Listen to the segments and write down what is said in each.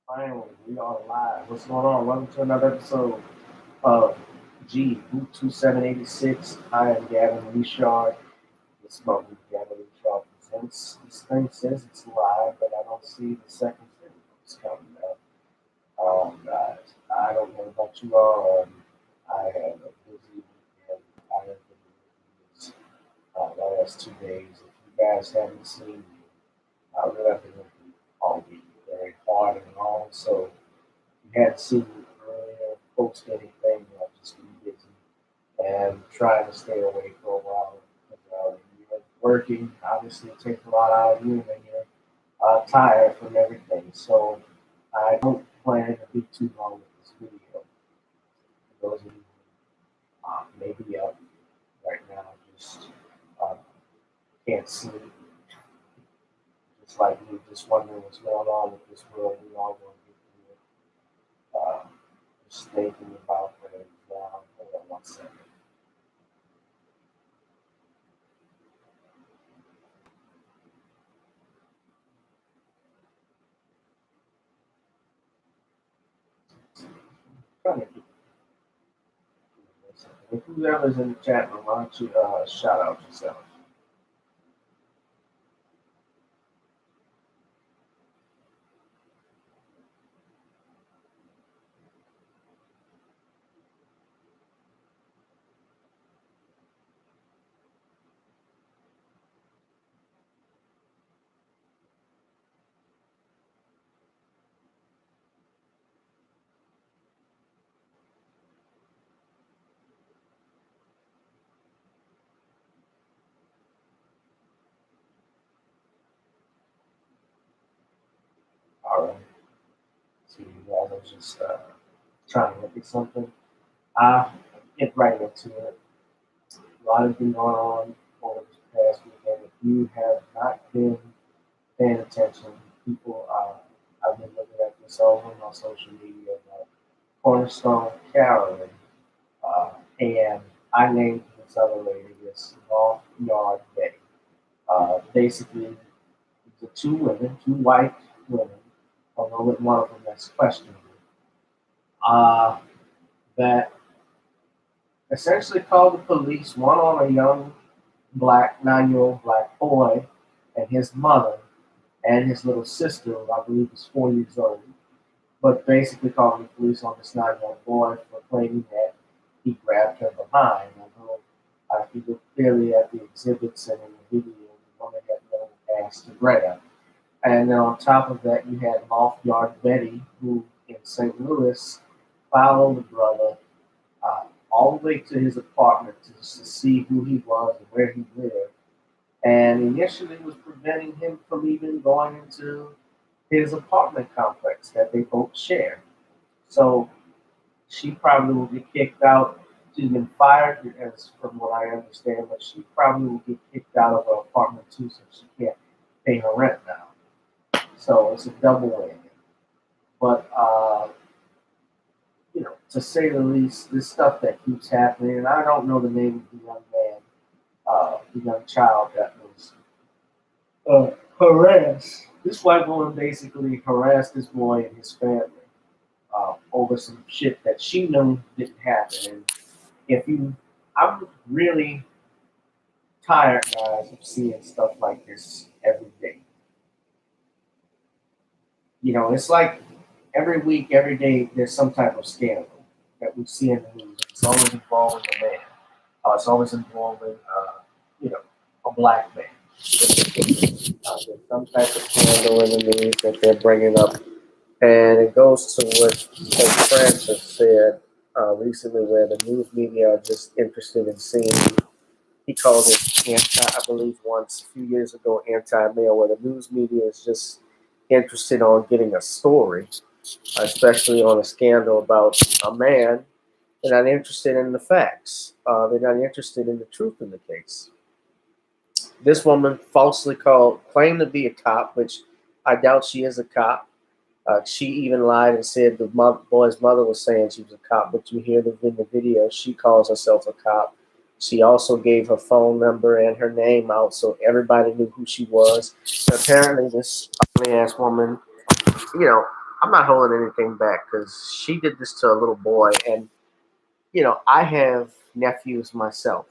Finally, we are live. What's going on? Welcome to another episode of Boot 2786. I am Gavin Richard. This is my Boot Gavin Richard presents. This thing says it's live, but I don't see the second thing it's coming up. Guys, I don't know about you all. I have a busy weekend. I have been doing this last 2 days. If you guys haven't seen me, I really have been working all week very hard and long. So you hadn't seen me earlier post anything. I've just been busy and trying to stay away for a while. You're working, obviously, it takes a lot out of you, and you're tired from everything. So I don't plan to be too long with this video. For those of you who maybe up right now, just uh, can't sleep, just like me, just wondering what's going on with this world. We all going to get through it. Just thinking about things now. Hold on one second. Trying to get if whoever's in the chat room, why don't you shout out yourself? All right. So you guys are just trying to look at something. I'll get right into it. A lot has been going on over this past weekend. If you have not been paying attention, people, I've been looking at this over on social media about Cornerstone Carolyn, and I named this other lady this North Yard Betty. Basically, the two women, two white women, although with one of them that's questionable, uh, that essentially called the police, one on a young black, 9-year-old black boy and his mother and his little sister, who I believe is 4 years old, but basically calling the police on this 9-year-old boy for claiming that he grabbed her behind. Although if you look clearly at the exhibits and in the video, the woman had no ass to grab. And then on top of that, you had Loft Yard Betty, who in St. Louis followed the brother all the way to his apartment to see who he was and where he lived, and initially was preventing him from even going into his apartment complex that they both share. So she probably will get kicked out. She's been fired, as from what I understand, but she probably will get kicked out of her apartment too, so she can't pay her rent now. So it's a double whammy. But to say the least, this stuff that keeps happening, and I don't know the name of the young man, the young child that was harassed. This white woman basically harassed this boy and his family over some shit that she knew didn't happen. And if you, I'm really tired, guys, of seeing stuff like this every day. It's like every week, every day, there's some type of scandal that we see in the news. It's always involving a man. It's always involving, you know, a black man. There's some type of scandal in the news that they're bringing up, and it goes to what Pope Francis said recently, where the news media are just interested in seeing. He called it I believe once a few years ago, anti-male, where the news media is just interested on getting a story, especially on a scandal about a man. They're not interested in the facts. They're not interested in the truth in the case. This woman falsely claimed to be a cop, which I doubt she is a cop. She even lied and said the boy's mother was saying she was a cop, but you hear in the video, she calls herself a cop. She also gave her phone number and her name out so everybody knew who she was. Apparently, this ugly ass woman, you know, I'm not holding anything back because she did this to a little boy, and I have nephews myself.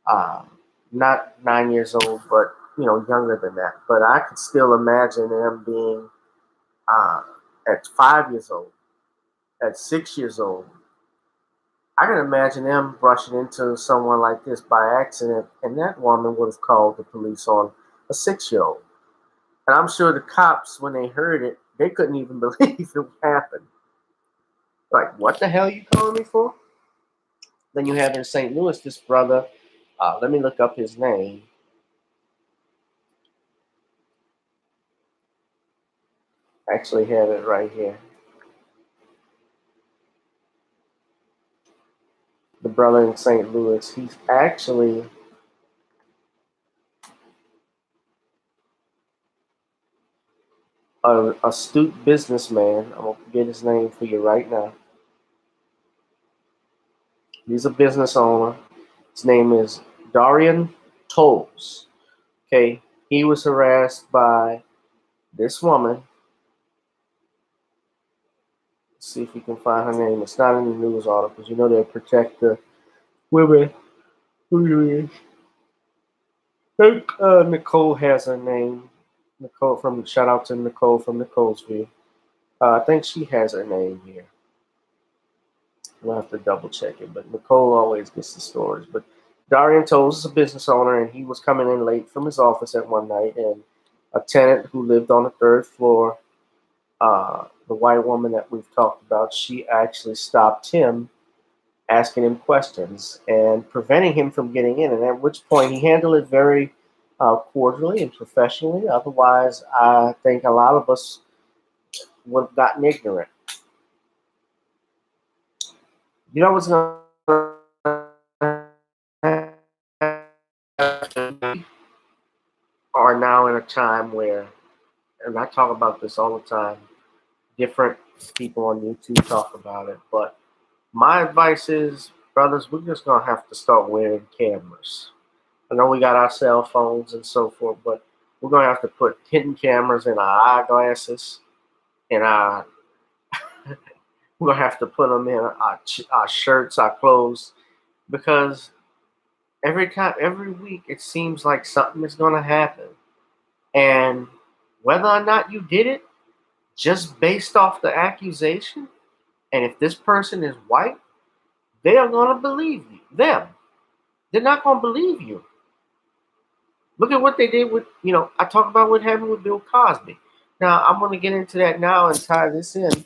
Uh, Not 9 years old, but younger than that. But I could still imagine them being uh, at 5 years old, at 6 years old. I can imagine them brushing into someone like this by accident, and that woman would have called the police on a 6 year old. And I'm sure the cops, when they heard it, they couldn't even believe it happened. Like, what the hell are you calling me for? Then you have in St. Louis this brother. Let me look up his name. I actually have it right here. The brother in St. Louis. He's actually an astute businessman. I'm gonna get his name for you right now. He's a business owner. His name is Darian Tolles. Okay, he was harassed by this woman. Let's see if we can find her name. It's not in the news articles. They protect the women. Who is? I think Nicole has her name. Nicole from shout out to Nicole from Nicolesville. I think she has her name here. We'll have to double check it, but Nicole always gets the stories. But Darian Toles is a business owner, and he was coming in late from his office at one night, and a tenant who lived on the third floor, the white woman that we've talked about, she actually stopped him, asking him questions and preventing him from getting in. And at which point he handled it very cordially and professionally. Otherwise, I think a lot of us would have gotten ignorant. What's going to are now in a time where, and I talk about this all the time, different people on YouTube talk about it, but my advice is, brothers, we're just going to have to start wearing cameras. I know we got our cell phones and so forth, but we're going to have to put hidden cameras in our eyeglasses, in our, we're going to have to put them in our shirts, our clothes, because every week, it seems like something is going to happen. And whether or not you did it, just based off the accusation, and if this person is white, they are going to believe you. Them. They're not going to believe you. Look at what they did with, I talk about what happened with Bill Cosby. Now, I'm going to get into that now and tie this in.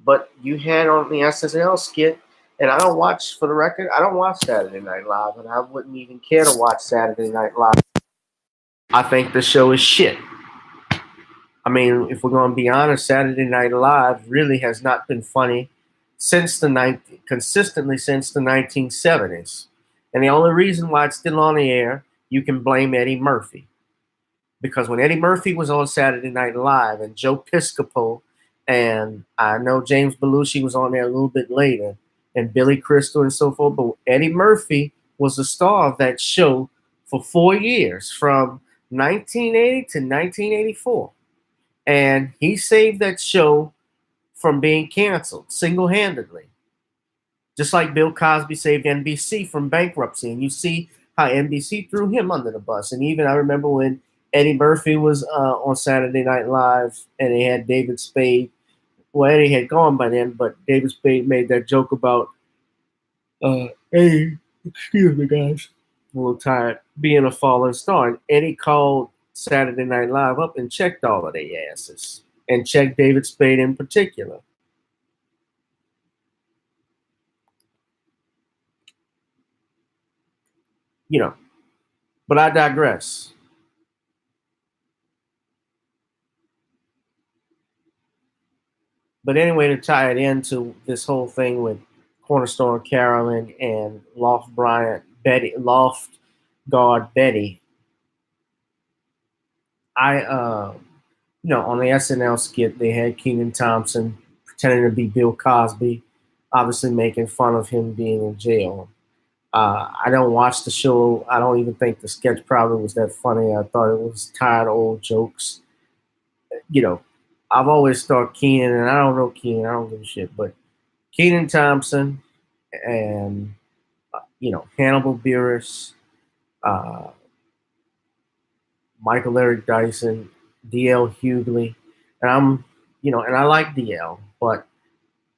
But you had on the SNL skit, and I don't watch, for the record, I don't watch Saturday Night Live, and I wouldn't even care to watch Saturday Night Live. I think the show is shit. I mean, if we're going to be honest, Saturday Night Live really has not been funny consistently since the 1970s. And the only reason why it's still on the air, you can blame Eddie Murphy. Because when Eddie Murphy was on Saturday Night Live and Joe Piscopo, and I know James Belushi was on there a little bit later, and Billy Crystal and so forth, but Eddie Murphy was the star of that show for 4 years, from 1980 to 1984. And he saved that show from being canceled single-handedly, just like Bill Cosby saved NBC from bankruptcy. And you see how NBC threw him under the bus. And even I remember when Eddie Murphy was on Saturday Night Live, and they had David Spade. Well, Eddie had gone by then, but David Spade made that joke about Eddie, excuse me, guys, I'm a little tired, being a fallen star. And Eddie called Saturday Night Live up and checked all of their asses, and checked David Spade in particular. You know, but I digress. But anyway, to tie it into this whole thing with Cornerstone Carolyn and Loft Guard Betty, on the SNL skit, they had Kenan Thompson pretending to be Bill Cosby, obviously making fun of him being in jail. I don't watch the show. I don't even think the sketch probably was that funny. I thought it was tired old jokes. You know, I've always thought Keenan, and I don't know Keenan, I don't give a shit, but Keenan Thompson and Hannibal Buress, uh, Michael Eric Dyson, DL Hughley, and and I like DL, but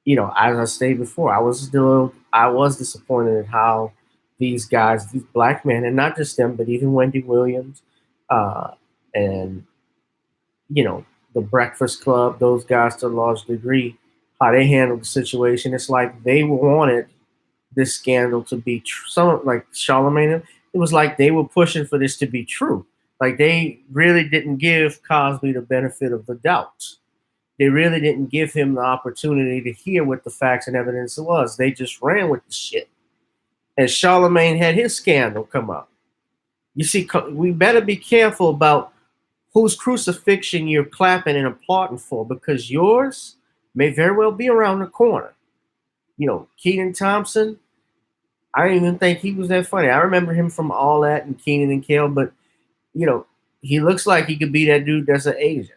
as I stated before, I was disappointed at how these guys, these black men, and not just them, but even Wendy Williams, uh, and you know the Breakfast Club, those guys to a large degree, how they handled the situation. It's like they wanted this scandal to be true. Some like Charlemagne, it was like they were pushing for this to be true. Like they really didn't give Cosby the benefit of the doubt. They really didn't give him the opportunity to hear what the facts and evidence was. They just ran with the shit. And Charlemagne had his scandal come up. You see, we better be careful about whose crucifixion you're clapping and applauding for, because yours may very well be around the corner. Keaton Thompson, I didn't even think he was that funny. I remember him from All That and Keenan and Kel, but you know, he looks like he could be that dude that's an Asian.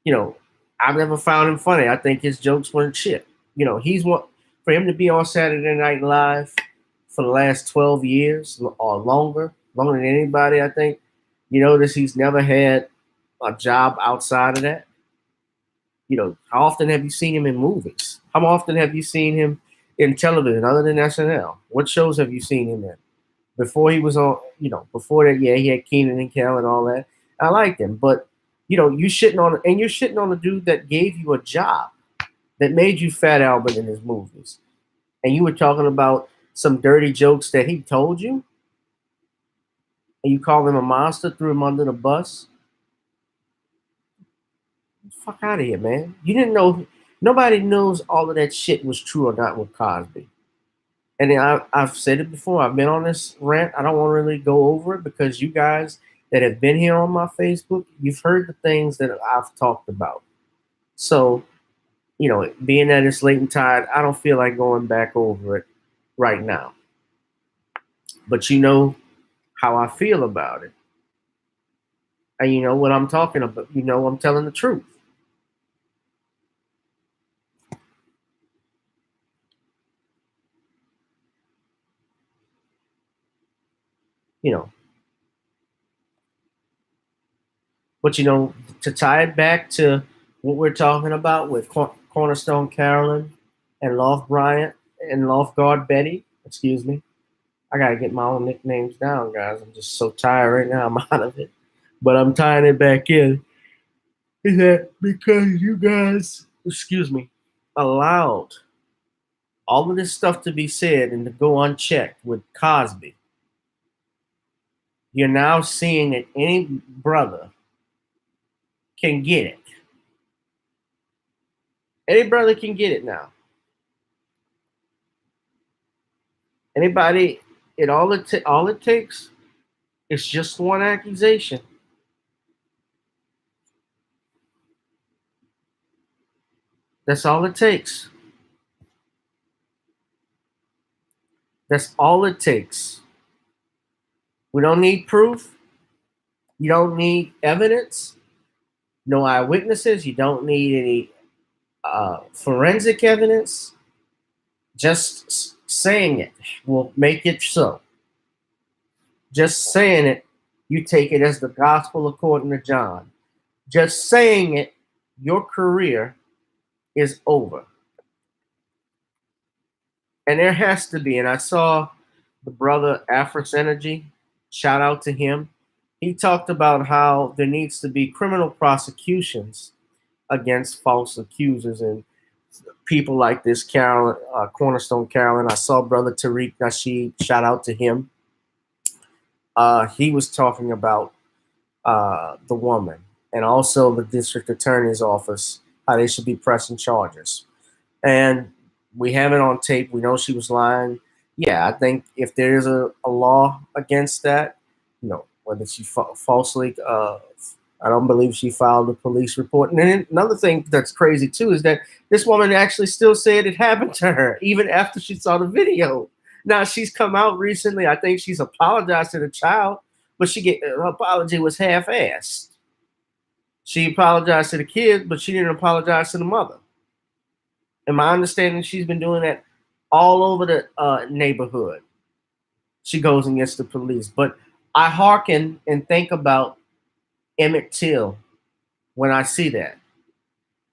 You know, I've never found him funny. I think his jokes weren't shit. He's what for him to be on Saturday Night Live for the last 12 years or longer than anybody. I think you notice he's never had a job outside of that. How often have you seen him in movies? How often have you seen him in television other than SNL? What shows have you seen him in? Before he was on, before that, yeah, he had Keenan and Kel and all that. I liked him, but you're shitting on the dude that gave you a job, that made you Fat Albert in his movies, and you were talking about some dirty jokes that he told you, and you called him a monster, threw him under the bus. Fuck out of here, man. You didn't know. Nobody knows all of that shit was true or not with Cosby. And I've said it before. I've been on this rant. I don't want to really go over it because you guys that have been here on my Facebook, you've heard the things that I've talked about. So, being that it's late and tired, I don't feel like going back over it right now. But you know how I feel about it. And you know what I'm talking about. I'm telling the truth. You know, But to tie it back to what we're talking about with Cornerstone Carolyn and Loft Bryant and Loft Guard Betty, excuse me, I gotta get my own nicknames down, guys. I'm just so tired right now. I'm out of it, but I'm tying it back in. Is that because you guys, excuse me, allowed all of this stuff to be said and to go unchecked with Cosby? You're now seeing that any brother can get it. Any brother can get it now. Anybody, all it takes is just one accusation. That's all it takes. That's all it takes. We don't need proof. You don't need evidence. No eyewitnesses. You don't need any forensic evidence. Just saying it will make it so. Just saying it, you take it as the gospel according to John. Just saying it, your career is over. And there has to be, and I saw the brother Afros Energy, shout out to him. He talked about how there needs to be criminal prosecutions against false accusers and people like this Carolyn, Cornerstone Carolyn. I saw brother Tariq Nasheed, shout out to him. He was talking about the woman and also the district attorney's office, how they should be pressing charges. And we have it on tape. We know she was lying. Yeah, I think if there is a law against that, whether she falsely, I don't believe she filed a police report. And then another thing that's crazy too is that this woman actually still said it happened to her even after she saw the video. Now she's come out recently. I think she's apologized to the child, but her apology was half-assed. She apologized to the kids, but she didn't apologize to the mother. In my understanding, she's been doing that all over the neighborhood. She goes and gets the police. But I hearken and think about Emmett Till when I see that.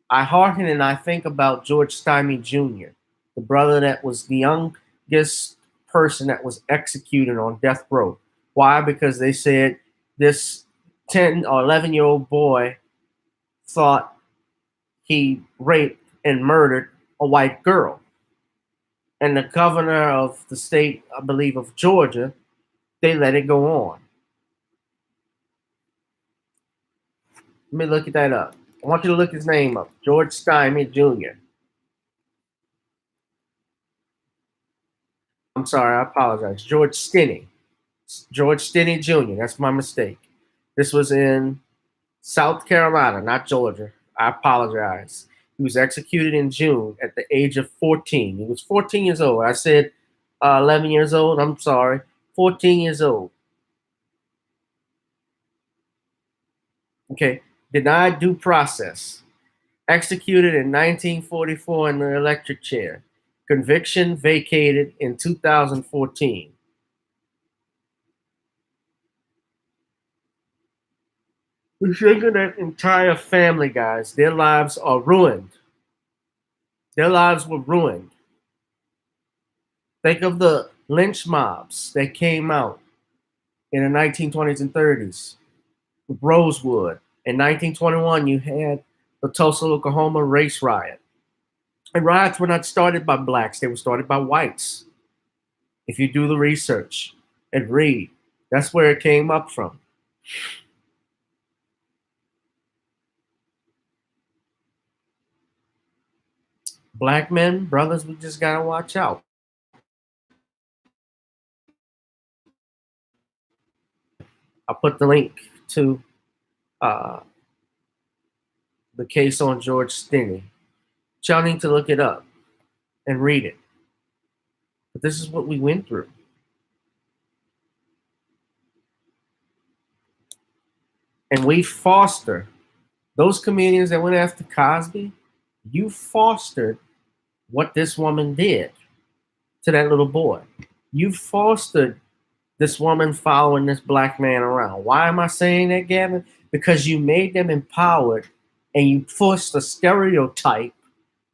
I hearken and I think about George Stymie Jr., the brother that was the youngest person that was executed on death row. Why? Because they said this 10 or 11-year-old boy thought he raped and murdered a white girl. And the governor of the state, I believe, of Georgia, they let it go on. Let me look at that up. I want you to look his name up. George Stymie Jr. I'm sorry, I apologize. George Stinney. George Stinney Jr. That's my mistake. This was in South Carolina, not Georgia. I apologize. He was executed in June at the age of 14. He was 14 years old. I said 11 years old. I'm sorry. 14 years old. Okay. Denied due process. Executed in 1944 in the electric chair. Conviction vacated in 2014. Think of that entire family, guys. Their lives are ruined. Their lives were ruined. Think of the lynch mobs that came out in the 1920s and 30s. Rosewood. In 1921, you had the Tulsa, Oklahoma race riot. And riots were not started by blacks, they were started by whites. If you do the research and read, that's where it came up from. Black men, brothers, we just gotta watch out. I'll put the link to uh, the case on George Stinney. Y'all need to look it up and read it. But this is what we went through. And we foster those comedians that went after Cosby. You fostered what this woman did to that little boy. You fostered this woman following this black man around. Why am I saying that, Gavin? Because you made them empowered and you forced a stereotype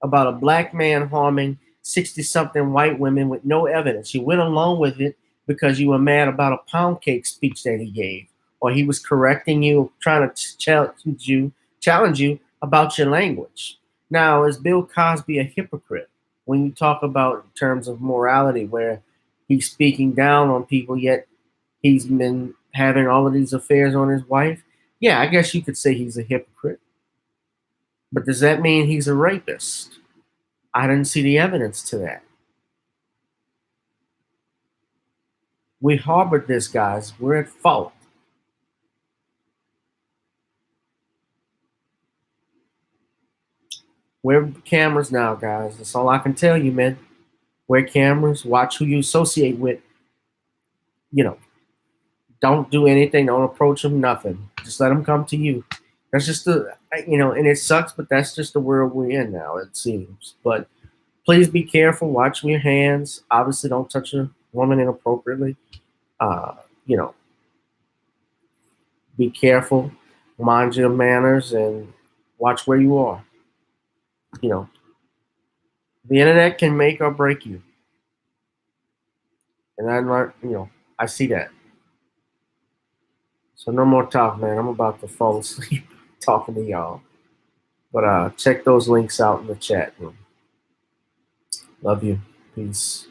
about a black man harming 60 something white women with no evidence. You went along with it because you were mad about a pound cake speech that he gave, or he was correcting you, trying to challenge you about your language. Now, is Bill Cosby a hypocrite when you talk about in terms of morality, where he's speaking down on people, yet he's been having all of these affairs on his wife? Yeah, I guess you could say he's a hypocrite. But does that mean he's a rapist? I didn't see the evidence to that. We harbored this, guys. We're at fault. Wear cameras now, guys. That's all I can tell you, man. Wear cameras. Watch who you associate with. You know, don't do anything. Don't approach them. Nothing. Just let them come to you. That's just the, and it sucks, but that's just the world we're in now, it seems. But please be careful. Watch your hands. Obviously, don't touch a woman inappropriately. Uh, you know, be careful. Mind your manners and watch where you are. You know, the internet can make or break you. And I see that. So no more talk, man. I'm about to fall asleep talking to y'all. But check those links out in the chat room. Love you. Peace.